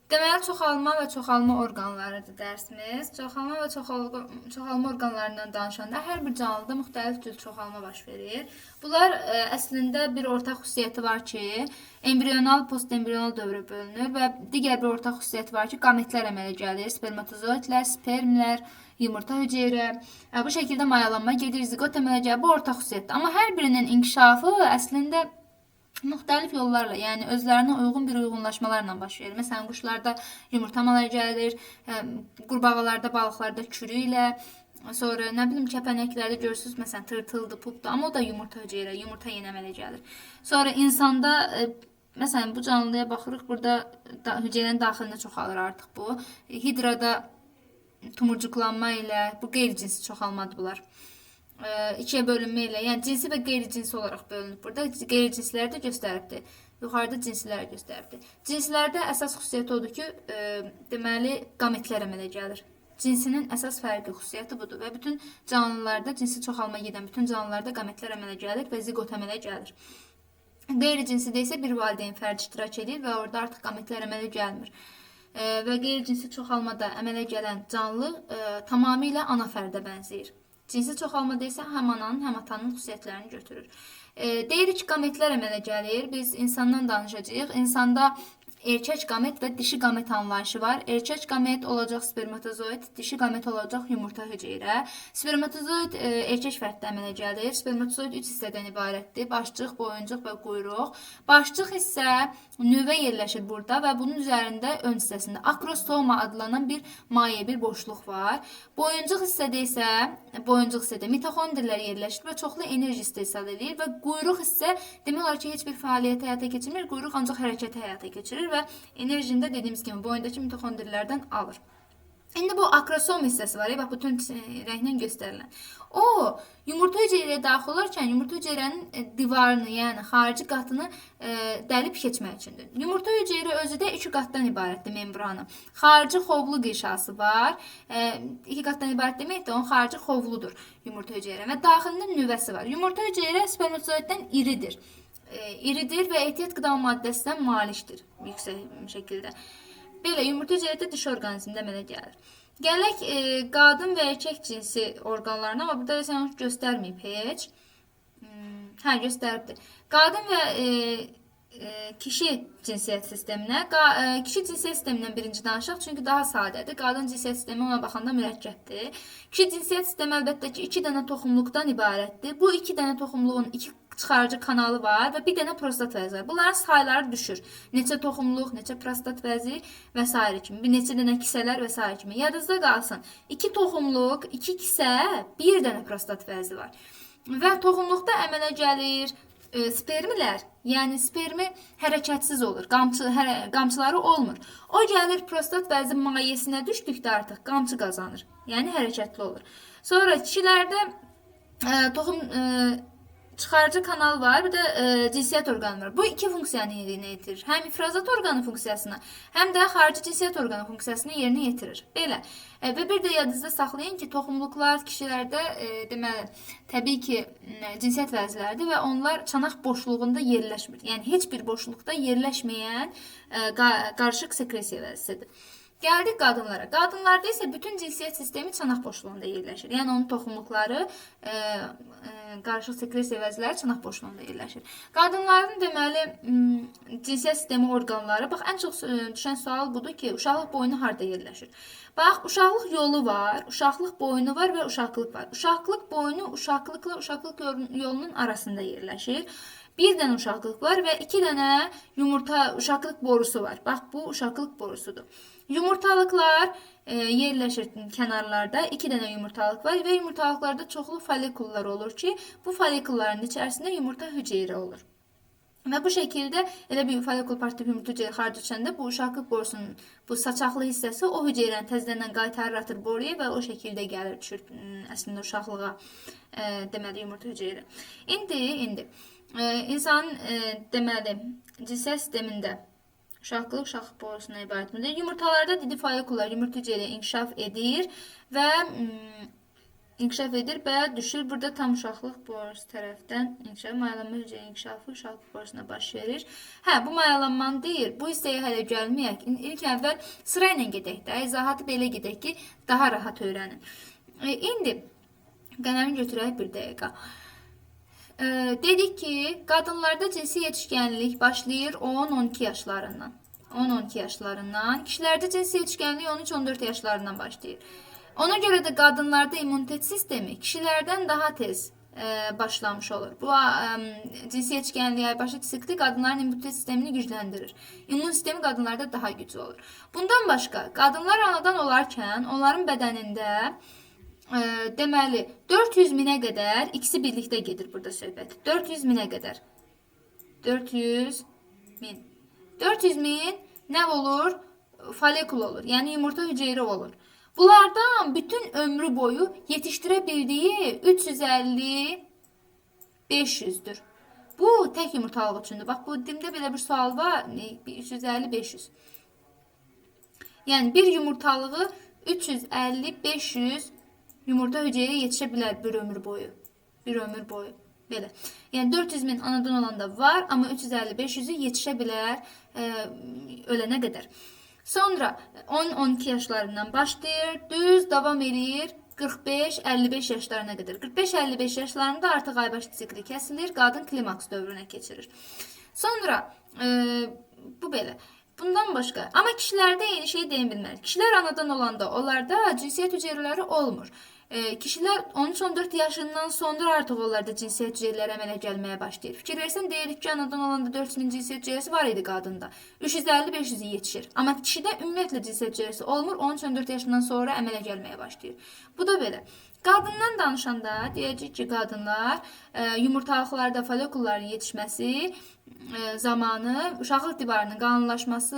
Deməli, çoxalma və çoxalma orqanlarıdır dərsimiz. Çoxalma və çoxalma orqanlarından danışanda hər bir canlıda müxtəlif cür çoxalma baş verir. Bunlar əslində bir ortaq xüsusiyyəti var ki, embrional, postembrional dövrə bölünür və digər bir ortaq xüsusiyyəti var ki, qametlər əmələ gəlir, spermatozoidlər, spermlər, yumurta hüceyrə. Bu şəkildə mayalanma gedir, ziqot əmələ gəlir. Bu ortaq xüsusiyyətdir. Amma hər birinin inkişafı əslində müxtəlif yollarla, yəni özlərinə uyğun bir uyğunlaşmalarla baş verir. Məsələn, quşlarda yumurta əmələ gəlir, qurbağalarda, balıqlarda kürü ilə, sonra nə bilim kəpənəklərdə görürsüz, məsələn, tırtıldır, pupdur, amma o da yumurta hüceyrə, yumurta yeni əmələ gəlir. Sonra insanda məsələn, bu canlıya baxırıq, burada hüceyrənin daxilində çoxalır artıq bu. Hidrada tumurcuqlanma ilə, bu qeyri-cinsi çoxalmadır bunlar. İkiyə bölünmə ilə, yəni cinsi və qeyri-cinsi olaraq bölünüb. Burada qeyri-cinsləri də göstəribdir. Yuxarıda cinsləri göstəribdir. Cinslərdə əsas xüsusiyyəti odur ki, deməli, qametlər əmələ gəlir. Cinsinin əsas fərqi xüsusiyyəti budur və bütün canlılarda cinsi çoxalma gedən bütün canlılarda qametlər əmələ gəlir və ziqot əmələ gəlir. Qeyri-cinsidə isə bir valideyn fərdi iştirak edir və orada artıq qametlər əmələ gəlmir. Və qeyri-cinsi çoxalmada əmələ gələn canlı tamamilə ana fərdə bənzəyir. Cinsi çoxalmada isə həm ananın, həm atanın xüsusiyyətlərini götürür. Deyirik ki, qametlər əmələ gəlir. Biz insandan danışacağıq. İnsanda erkək qamet və dişi qamet anlayışı var. Erkək qamet olacaq spermatozoid, dişi qamet olacaq yumurta hüceyrə. Spermatozoid erkək fərddə əmələ gəlir. Spermatozoid 3 hissədən ibarətdir. Başcıq, boyuncuq və quyruq. Başcıq hissə nüvə yerləşir burada və bunun üzərində ön hissəsində akrostoma adlanan bir maye, bir boşluq var. Boyuncuq hissədə mitoxondrilər yerləşir və çoxlu enerji istehsal edir və quyruq hissə demək olar ki, heç bir fəaliyyət həyata keçirmir. Quyruq ancaq hərəkəti həyata keçirir və enerjini də dediyimiz kimi boyundakı mitoxondrilərdən alır. İndi bu akrosom hissəsi var, bax bütün rənglə göstərilən. O, yumurta hüceyrəyə daxil olarkən yumurta hüceyrənin divarını, yəni xarici qatını dəlib keçmək üçündür. Yumurta hüceyrə özü də 2 qatdan ibarətdir membranı. Xarici xovlu qişası var. 2 qatdan ibarət demək də onun xarici xovludur yumurta hüceyrə və daxilində nüvəsi var. Yumurta hüceyrə spermatozoiddən iridir. İridir və ehtiyat qida maddəsindən malikdir yüksək şəkildə. Belə, yumurta hüceyrədə dişi orqanizmdə əmələ gəlir. Gələk qadın və erkək cinsi orqanlarına, amma burada sən onu göstərməyib heç. Göstəribdir. Qadın və kişi cinsiyyət sisteminə. Kişi cinsiyyət sistemindən birinci danışaq, çünki daha sadədir. Qadın cinsiyyət sistemi ona baxanda mürəkkəbdir. Kişi cinsiyyət sistemi əlbəttə ki, 2 dənə toxumluqdan ibarətdir. Bu 2 dənə toxumluğun 2 çıxarıcı kanalı var və bir dənə prostat vəzi var. Bunların sayları düşür. Neçə toxumluq, neçə prostat vəzi və s. kimi. Bir neçə dənə kisələr və s. kimi. Yadınızda qalsın. 2 toxumluq, 2 kisə, bir dənə prostat vəzi var. Və toxumluqda əmələ gəlir spermilər, yəni spermi hərəkətsiz olur, qamçıları olmur. O gəlir prostat vəzi mayesinə düşdükdə artıq qamçı qazanır, yəni hərəkətli olur. Sonra kişilərdə toxum çıxarıcı kanal var, bir də cinsiyyət orqanı var. Bu 2 funksiyanı yerinə yetirir. Həm ifrazat orqanı funksiyasını, həm də xarici cinsiyyət orqanı funksiyasını yerinə yetirir. Belə. Və bir də yadınızda saxlayın ki, toxumluqlar kişilərdə deməli, təbii ki, cinsiyyət vəziləridir və onlar çanaq boşluğunda yerləşmir. Yəni, heç bir boşluqda yerləşməyən qarışıq sekresiya vəzisidir. Gəldik qadınlara. Qadınlarda isə bütün cinsiyyət sistemi çanaq boşluğunda yerləşir. Yəni, onun toxumluqları, qarışıq sekresiya vəziləri çanaq boşluğunda yerləşir. Qadınların deməli cinsiyyət sistemi orqanları, bax, ən çox düşən sual budur ki, uşaqlıq boynu harda yerləşir? Bax, uşaqlıq yolu var, uşaqlıq boynu var və uşaqlıq var. Uşaqlıq boynu uşaqlıqla uşaqlıq yolunun arasında yerləşir. Bir dənə uşaqlıq var və 2 dənə uşaqlıq borusu var. Bax, bu uşaqlıq borusudur. Yumurtalıqlar yerləşir kənarlarda. 2 dənə yumurtalıq var və yumurtalıqlarda çoxlu folikullar olur ki, bu folikulların içərisində yumurta hüceyrə olur. Və bu şəkildə elə bir folikul partlayıb yumurta hüceyrə xaric düşəndə bu uşaqlıq borusunun bu saçaqlı hissəsi o hüceyrəni təzədən qaytarır, atır boruya və o şəkildə gəlir, düşür əslində uşaqlığa deməli yumurta hüceyrə. İndi insanın deməli cinsiyyət sistemində uşaqlıq borusuna ibarətdir. Yumurtalarda didi folikullar yumurta hüceyrə inkişaf edir və inkişaf edir və düşür. Burada tam uşaqlıq borusu tərəfdən inkişaf, mayalanma hüceyrə inkişafı uşaqlıq borusuna baş verir. Hə, bu mayalanmanı deyir. Bu hissəyə hələ gəlməyək. İlk əvvəl sırayla gedək də, izahatı belə gedək ki, daha rahat öyrənin. İndi qələmi götürək bir dəqiqə. Dedik ki, qadınlarda cinsi yetişkənlik başlayır 10-12 yaşlarından. 10-12 yaşlarından. Kişilərdə cinsi yetişkənlik 13-14 yaşlarından başlayır. Ona görə də qadınlarda immunitet sistemi kişilərdən daha tez başlamış olur. Bu cinsi yetişkənliyə başlı sikli qadınların immunitet sistemini gücləndirir. İmmun sistemi qadınlarda daha güclü olur. Bundan başqa, qadınlar anadan olarkən onların bədənində deməli 400 minə qədər ikisi birlikdə gedir burada söhbət. 400 minə qədər. 400 min. 400 min nə olur? Folikul olur. Yəni yumurta hücrələri olur. Bunlardan bütün ömrü boyu yetişdirə bildiyi 350-500'dür. Bu tək yumurtalıq üçündür. Bax, bu dimdə belə bir sual var. 350-500. Yəni bir yumurtalığı 350-500 yumurta hücrəyə yetişə bilər bir ömür boyu. Bir ömür boyu. Belə. Yəni 400 min anadan olanda var, amma 350-500'ü yetişə bilər ölənə qədər. Sonra 10-12 yaşlarından başlayır, düz davam edir 45-55 yaşlarına qədər. 45-55 yaşlarında artıq aybaşı sikli kəsilir, qadın klimaks dövrünə keçirir. Sonra bu belə. Bundan başqa, amma kişilərdə eyni şey deyə bilmərik. Kişilər anadan olanda onlarda cinsiyyət hüceyrələri olmur. Kişilər 13-14 yaşından sonra artıq onlarda cinsiyyət hüceyrələri əmələ gəlməyə başlayır. Fikir versən, deyirik ki, anadan olanda 4000 cinsiyyət hüceyrəsi var idi qadında. 350-500'ü yetişir. Amma kişidə ümumiyyətlə cinsiyyət hüceyrəsi olmur, 13-14 yaşından sonra əmələ gəlməyə başlayır. Bu da belə. Qadından danışanda deyəcək ki, qadınlar yumurtalıqlarda folikulların yetişməsi zamanı uşaqlıq divarının qalınlaşması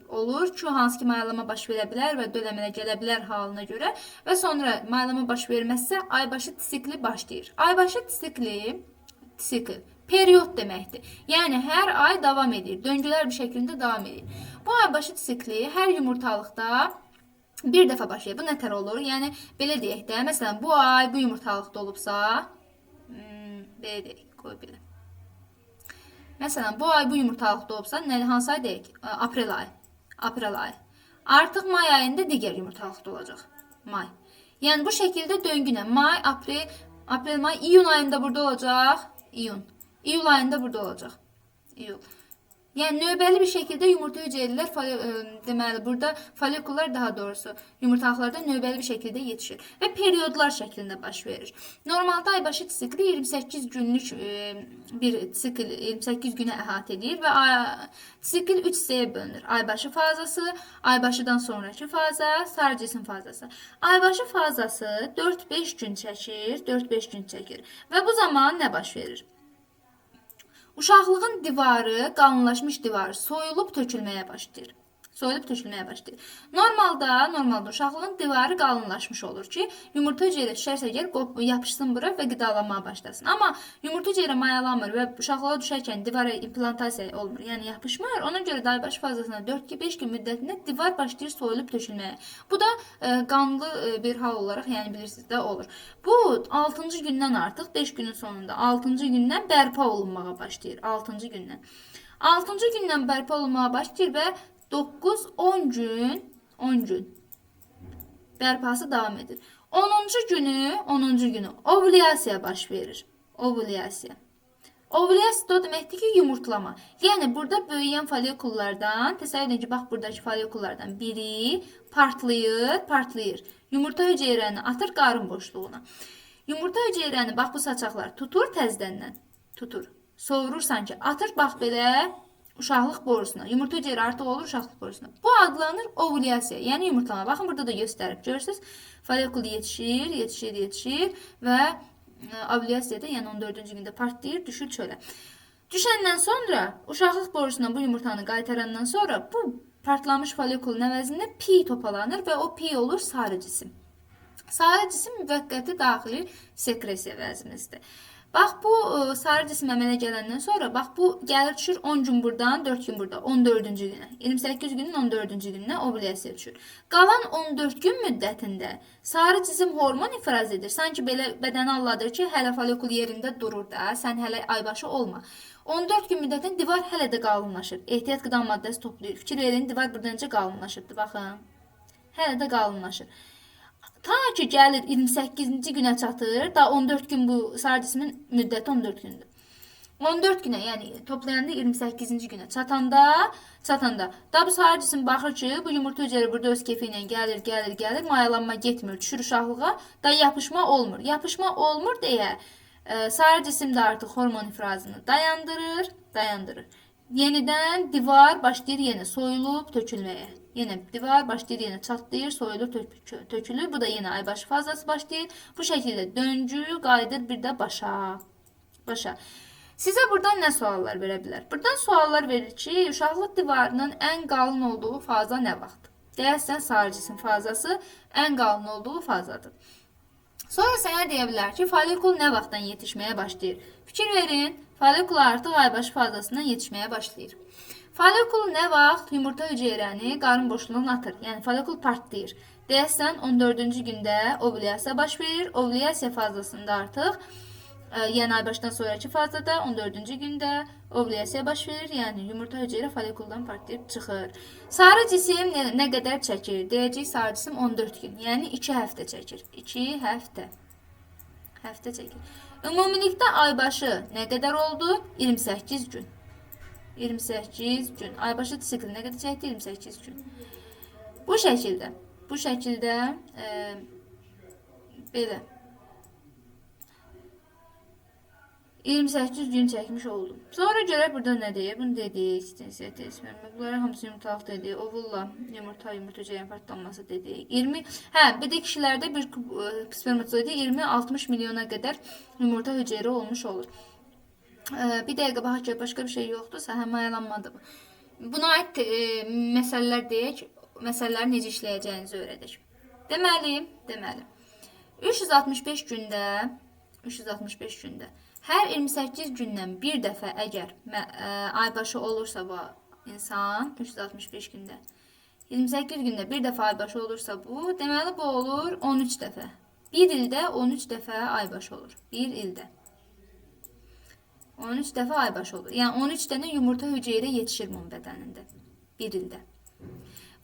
olur ki, hansı ki mayalama baş verə bilər və döləmələ gələ bilər halına görə və sonra mayalama baş verməzsə aybaşı sikli başlayır. Aybaşı sikli periyod deməkdir. Yəni hər ay davam edir, döngülər bir şəkildə davam edir. Bu aybaşı sikli hər yumurtalıqda bir dəfə başlayır. Bu nətər olur? Yəni belə deyək də, məsələn bu ay bu yumurtalıqda olubsa, belə deyək, qoy belə. Məsələn, bu ay bu yumurtalıqda olubsa, hansı ay deyək? Aprel ayı. Aprel ayı. Artıq may ayında digər yumurtalıqda olacaq. May. Yəni bu şəkildə döngünə may, aprel, may, iyun ayında burada olacaq. İyul ayında burada olacaq. İyul. Yəni növbəli bir şəkildə yumurta hüceyrələr deməli burada folikullar daha doğrusu yumurtalıqlarda növbəli bir şəkildə yetişir və periodlar şəklində baş verir. Normalda aybaşı sikli 28 günlük bir sikl 28 günə əhatə edir və sikl 3 hissəyə bölünür. Aybaşı fazası, aybaşıdan sonraki faza, sarı cisim fazası. Aybaşı fazası 4-5 gün çəkir, 4-5 gün çəkir və bu zaman nə baş verir? Uşaqlığın divarı, qalınlaşmış divarı soyulub tökülməyə başlayır. Normalda uşaqlığın divarı qalınlaşmış olur ki, yumurta hüceyrə düşərsə gəl, yapışsın bura və qidalanmaya başlasın. Amma yumurta hüceyrə mayalanmır və uşaqlığa düşərkən divara implantasiya olmur, yəni yapışmır. Ona görə də aybaşı fazasına 4-5 gün müddətində divar başlayır soyulub tökülməyə. Bu da qanlı bir hal olaraq, yəni bilirsiniz də olur. Bu 6-cı gündən artıq 5 günün sonunda 6-cı gündən bərpa olunmağa başlayır. 6-cı gündən. 6-cı gündən bərpa olunmağa başlayır və 9-10 gün bərpası davam edir. 10-cu günü ovülyasiya baş verir. Ovülyasiya da deməkdir ki, yumurtlama. Yəni burada böyüyən folikullardan, təsəvvür edin ki, bax buradakı folikullardan biri partlayır. Yumurta hüceyrəni atır qarın boşluğuna. Yumurta hüceyrəni bax bu saçaqlar tutur təzdəndən. Sovurur sanki. Atır bax belə uşaqlıq borusuna. Yumurta hüceyrə artıq olur uşaqlıq borusuna. Bu adlanır ovülyasiya, yəni yumurtlama. Baxın burada da göstərib görürsünüz. Folikul yetişir və ovülyasiyada, yəni 14-cü gündə partlayır, düşür çölə. Düşəndən sonra uşaqlıq borusuna bu yumurtanı qaytarandan sonra bu partlamış folikulun əvəzində pi topalanır və o pi olur sarı cisim. Sarı cisim müvəqqəti daxili sekresiya vəzimizdir. Bax bu sarı cisim əmələ gələndən sonra bax bu gəlir düşür 10 gün buradan, 4 gün burada, 14-cü günə. 28 günün 14-cü gününə ovulyasiya düşür. Qalan 14 gün müddətində sarı cisim hormon ifraz edir. Sanki belə bədəni anladır ki, hələ folikul yerində durur da, sən hələ aybaşı olma. 14 gün müddətində divar hələ də qalınlaşır. Ehtiyat qida maddəsi toplayır. Fikir verin, divar buradan necə qalınlaşırdı, baxın. Hələ də qalınlaşır. Ta ki gəlir 28-ci günə çatır, da 14 gün bu sarı cismin müddəti 14 gündür. 14 günə, yəni toplayanda 28-ci günə çatanda da bu sarı cisim baxır ki, bu yumurta hüceyrə burada öz kefi ilə gəlir, mayalanma getmir, düşür uşaqlığa, da yapışma olmur. Yapışma olmur deyə sarı cisim də artıq hormon ifrazını dayandırır. Yenidən divar başlayır yenə soyulub tökülməyə. Yenə divar başlayır yenə çatlayır, soyulur, tökülür. Bu da yenə aybaşı fazası başlayır. Bu şəkildə döngü qayıdır bir də başa. Sizə buradan nə suallar verə bilər? Buradan suallar verir ki, uşaqlıq divarının ən qalın olduğu faza nə vaxtdır? Deyəsən sarı cisim fazası ən qalın olduğu fazadır. Sonra sənə deyə bilər ki, folikul nə vaxtdan yetişməyə başlayır? Fikir verin, folikul artıq aybaşı fazasından yetişməyə başlayır. Folikul nə vaxt yumurta hüceyrəni qarın boşluğuna atır? Yəni folikul partlayır. Deyəsən 14-cü gündə ovulyasiya baş verir. Ovulyasiya fazasında artıq yəni aybaşdan sonraki fazada 14-cü gündə ovulyasiya baş verir. Yəni yumurta hüceyrə folikuldan partlayıb çıxır. Sarı cisim nə qədər çəkir? Deyəcək sarı cisim 14 gün. Yəni 2 həftə çəkir. 2 həftə çəkir. Ümumilikdə aybaşı nə qədər oldu? 28 gün. 28 gün. Aybaşı sikli nə qədər çəkdi? 28 gün. Bu şəkildə belə 28 gün çəkmiş oldum. Sonra görək burada nə deyir? Bunu dedik. Ekstensiya test vermə. Bunların hamısı yumurtalıq dedik. Ovulla yumurta hüceyrənin partlanması dedik. 20 bir də kişilərdə bir spermatozoidi 20-60 milyona qədər yumurta hüceyrə olmuş olur. Bir dəqiqə baxaq ki, başqa bir şey yoxdursa, mayalanmadı bu. Buna aid məsələlər deyək, məsələləri necə işləyəcəyinizi öyrədək. Deməli 365 gündə hər 28 gündən bir dəfə əgər aybaşı olursa bu insan 365 gündə 28 gündə bir dəfə aybaşı olursa bu, deməli bu olur 13 dəfə. Bir ildə 13 dəfə aybaşı olur. Bir ildə 13 dəfə aybaşı olur. Yəni 13 dənə yumurta hüceyrə yetişir bunun bədənində. Bir ildə.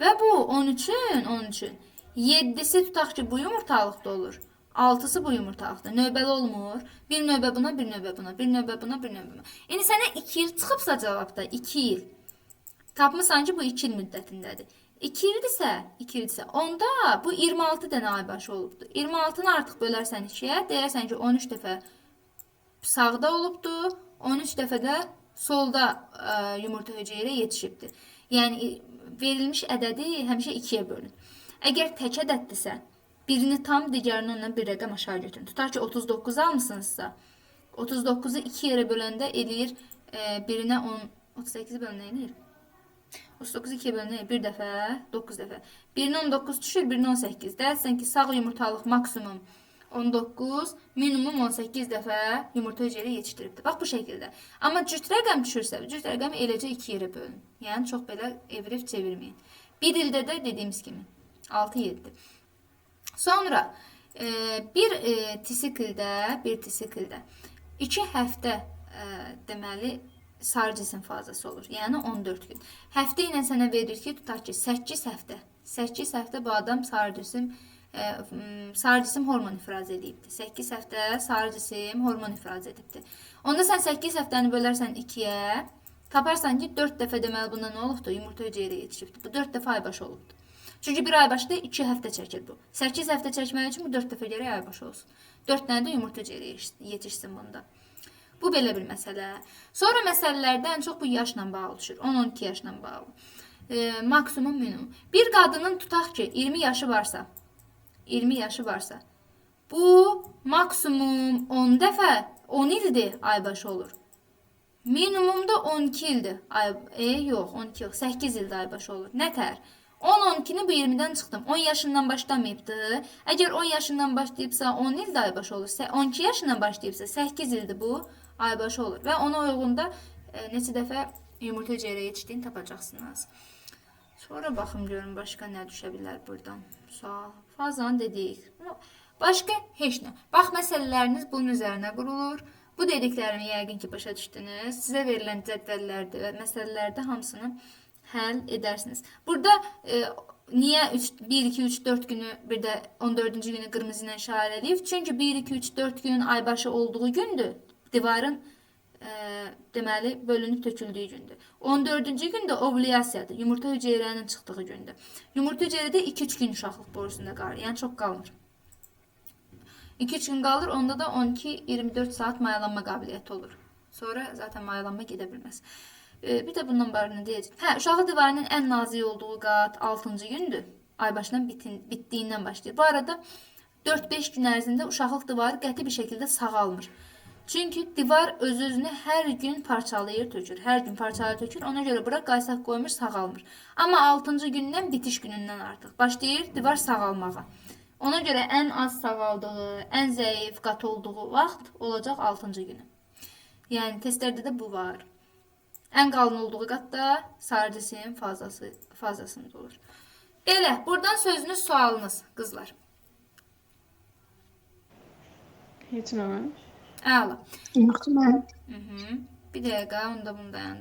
Və bu 13-ün 7-si tutaq ki bu yumurtalıqda olur. 6-sı bu yumurtalıqda. Növbəli olmur. Bir növbə buna, bir növbə buna, bir növbə buna, bir növbə buna. Yəni sənə 2 il çıxıbsa cavabda, 2 il. Tapmısan ki bu 2 il müddətindədir. 2 ildirsə, onda bu 26 dənə aybaşı olubdur. 26-nı artıq bölərsən 2-yə, deyərsən ki 13 dəfə sağda olubdur, 13 dəfə də solda yumurta hüceyrə yetişibdir. Yəni verilmiş ədədi həmişə 2-yə bölün. Əgər tək ədəddirsə, birini tam, digərini ondan bir rəqəm aşağı götürün. Tutar ki 39 almısınızsa, 39-u 2 yerə böləndə eləyir, birinə 38 bölünə eləyir. 39 2 bölünə bir dəfə, 9 dəfə. Birinə 19 düşür, birinə 18. Deyərsən ki, sağ yumurtalıq maksimum 19, minimum 18 dəfə yumurta hüceyrə yetişdiribdir. Bax bu şəkildə. Amma cüt rəqəm düşürsə, cüt rəqəmi eləcə 2 yerə bölün. Yəni çox belə evirib çevirməyin. Bir ildə də dediyimiz kimi 6-7. Sonra bir tisikldə 2 həftə deməli sarı cisim fazası olur. Yəni 14 gün. Həftə ilə sənə verir ki, tutaq ki 8 həftə. 8 həftə bu adam sarı cisim hormon ifraz edibdir. 8 həftə sarı cisim hormon ifraz edibdir. Onda sən 8 həftəni bölərsən 2-yə, taparsan ki 4 dəfə deməli bunda nə olubdur? Yumurta hüceyrə yetişibdir. Bu 4 dəfə aybaşı olubdur. Çünki bir aybaşda 2 həftə çəkir bu. 8 həftə çəkmək üçün bu 4 dəfə gərək aybaşı olsun. 4 dənə də yumurta hüceyrə yetişsin bunda. Bu belə bir məsələ. Sonra məsələlərdə ən çox bu yaşla bağlı düşür. 10-12 yaşla bağlı. Maksimum, minimum. Bir qadının tutaq ki 20 yaşı varsa, bu maksimum 10 dəfə 10 ildir aybaşı olur. Minimumda 12 ildir. Yox, 12 yox, 8 ildir aybaşı olur. Nətər? 10-12'ni bu 20'dən çıxdım. 10 yaşından başlamayıbdı. Əgər 10 yaşından başlayıbsa 10 ildə aybaşı olur. 12 yaşından başlayıbsa 8 ildir bu aybaşı olur. Və ona uyğun da neçə dəfə yumurta hüceyrəyə yetişdiyini tapacaqsınız. Sonra baxım görün başqa nə düşə bilər buradan. Sual. Fazanı dedik. Başqa heç nə. Bax məsələləriniz bunun üzərinə qurulur. Bu dediklərimi yəqin ki başa düşdünüz. Sizə verilən cədvəllərdə və məsələlərdə hamısını həll edərsiniz. Burada niyə 1, 2, 3, 4 günü bir də 14-cü günü qırmızı ilə işarələyib? Çünki 1, 2, 3, 4 günün aybaşı olduğu gündür. Divarın deməli bölünüb töküldüyü gündür. 14-cü gün də ovulyasiyadır. Yumurta hüceyrənin çıxdığı gündür. Yumurta hüceyrədə 2-3 gün uşaqlıq borusunda qalır. Yəni çox qalmır. 2-3 gün qalır, onda da 12-24 saat mayalanma qabiliyyəti olur. Sonra zaten mayalanma gedə bilməz. Bir də bundan barədə deyəcəm. Hə, uşaqlıq divarının ən nazik olduğu qat 6-cı gündür. Aybaşından bitdiyindən başlayır. Bu arada 4-5 gün ərzində uşaqlıq divarı qəti bir şəkildə sağalmır. Çünki divar öz-özünü hər gün parçalayır, tökür. Hər gün parçalayır, tökür. Ona görə bura qaysaq qoymur, sağalmır. Amma 6-cı gündən bitiş günündən artıq başlayır divar sağalmağa. Ona görə ən az sağaldığı, ən zəif qat olduğu vaxt olacaq 6-cı günü. Yəni testlərdə də bu var. Ən qalın olduğu qatda sarı cisim fazasında olur. Belə, buradan sözünüz, sualınız, qızlar. Heç nə. Əla. Yoxdur mən. Bir dəqiqə, onu da bunu dayandır.